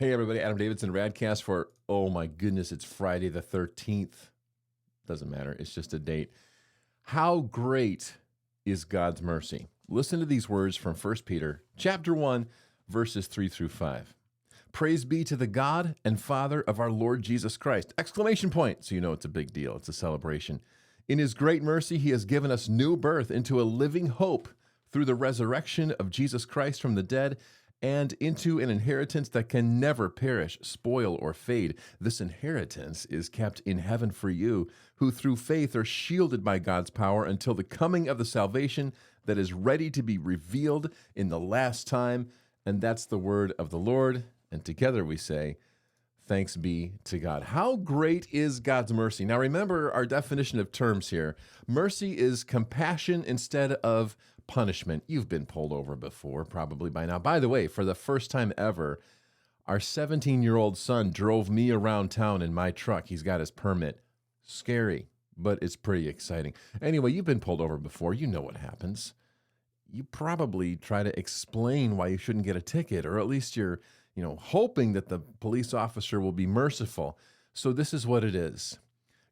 Hey everybody, Adam Davidson, RadCast for, oh my goodness, it's Friday the 13th. Doesn't matter, it's just a date. How great is God's mercy? Listen to these words from 1 Peter chapter 1, verses 3 through 5. Praise be to the God and Father of our Lord Jesus Christ! Exclamation point! So you know it's a big deal, it's a celebration. In his great mercy, he has given us new birth into a living hope through the resurrection of Jesus Christ from the dead, and into an inheritance that can never perish, spoil, or fade. This inheritance is kept in heaven for you, who through faith are shielded by God's power until the coming of the salvation that is ready to be revealed in the last time. And that's the word of the Lord. And together we say, thanks be to God. How great is God's mercy? Now remember our definition of terms here. Mercy is compassion instead of punishment. You've been pulled over before, probably by now. By the way, for the first time ever, our 17-year-old son drove me around town in my truck. He's got his permit. Scary, but it's pretty exciting. Anyway, you've been pulled over before. You know what happens. You probably try to explain why you shouldn't get a ticket, or at least you're, hoping that the police officer will be merciful. So this is what it is.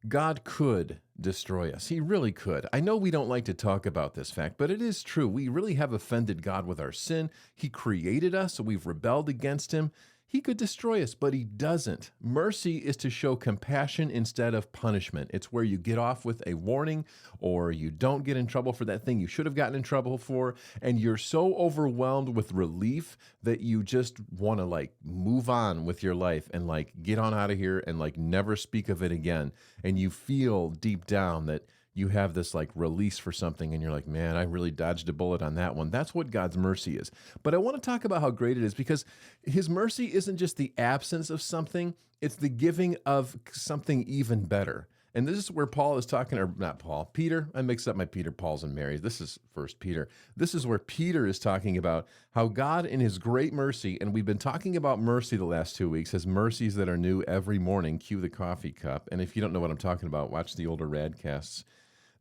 God could destroy us. He really could. I know we don't like to talk about this fact, but it is true. We really have offended God with our sin. He created us, so we've rebelled against him. He could destroy us, but he doesn't. Mercy is to show compassion instead of punishment. It's where you get off with a warning, or you don't get in trouble for that thing you should have gotten in trouble for, and you're so overwhelmed with relief that you just want to move on with your life and get on out of here and never speak of it again. And you feel deep down that you have this release for something, and you're like, man, I really dodged a bullet on that one. That's what God's mercy is. But I want to talk about how great it is, because his mercy isn't just the absence of something, it's the giving of something even better. And this is where Paul is talking, or not Paul, Peter. I mix up my Peter, Pauls, and Marys. This is 1 Peter. This is where Peter is talking about how God in his great mercy, and we've been talking about mercy the last 2 weeks, has mercies that are new every morning. Cue the coffee cup. And if you don't know what I'm talking about, watch the older RadCasts.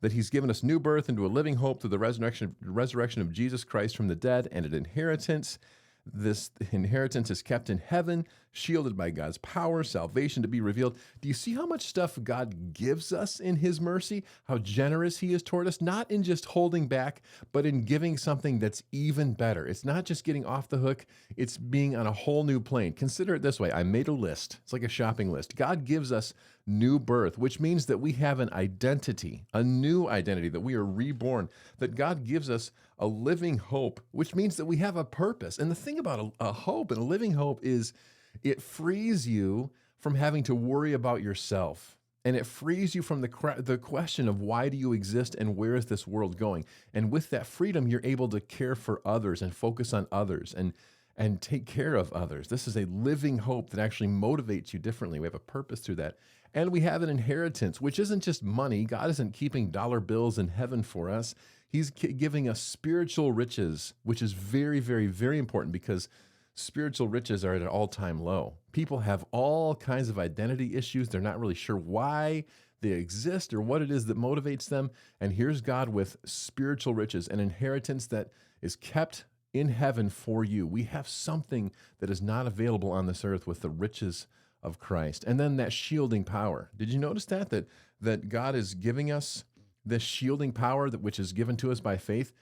That he's given us new birth into a living hope through the resurrection of Jesus Christ from the dead, and an inheritance. This inheritance is kept in heaven, shielded by God's power, salvation to be revealed. Do you see how much stuff God gives us in his mercy? How generous he is toward us, not in just holding back, but in giving something that's even better. It's not just getting off the hook, it's being on a whole new plane. Consider it this way. I made a list. It's like a shopping list. God gives us new birth, which means that we have an identity, a new identity, that we are reborn, that God gives us a living hope, which means that we have a purpose. And the thing about a hope and a living hope is it frees you from having to worry about yourself. And it frees you from the question of why do you exist and where is this world going? And with that freedom, you're able to care for others and focus on others and take care of others. This is a living hope that actually motivates you differently. We have a purpose through that. And we have an inheritance, which isn't just money. God isn't keeping dollar bills in heaven for us. He's giving us spiritual riches, which is very, very, very important, because spiritual riches are at an all-time low. People have all kinds of identity issues. They're not really sure why they exist or what it is that motivates them. And here's God with spiritual riches, an inheritance that is kept in heaven for you. We have something that is not available on this earth with the riches of Christ. And then that shielding power. Did you notice that God is giving us this shielding power which is given to us by faith?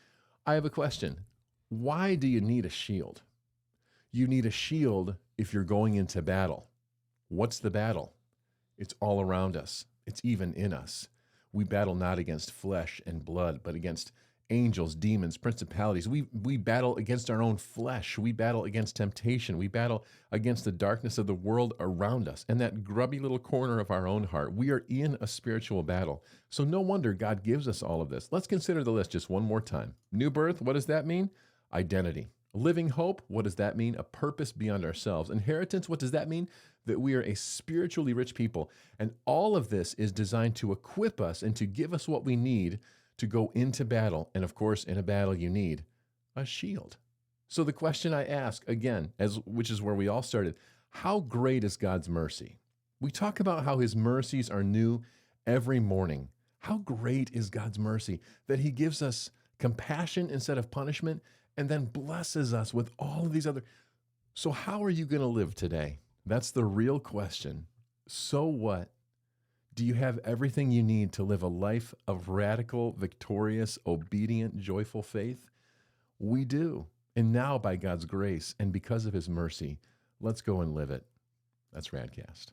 I have a question. Why do you need a shield? You need a shield if you're going into battle. What's the battle? It's all around us. It's even in us. We battle not against flesh and blood, but against angels, demons, principalities. We battle against our own flesh. We battle against temptation. We battle against the darkness of the world around us and that grubby little corner of our own heart. We are in a spiritual battle. So no wonder God gives us all of this. Let's consider the list just one more time. New birth, what does that mean? Identity. Living hope, what does that mean? A purpose beyond ourselves. Inheritance, what does that mean? That we are a spiritually rich people. And all of this is designed to equip us and to give us what we need to go into battle. And of course, in a battle, you need a shield. So the question I ask again, which is where we all started, how great is God's mercy? We talk about how his mercies are new every morning. How great is God's mercy that he gives us compassion instead of punishment, and then blesses us with all of these other So, how are you going to live today? That's the real question. So what? Do you have everything you need to live a life of radical, victorious, obedient, joyful faith? We do. And now, by God's grace and because of his mercy, let's go and live it. That's RadCast.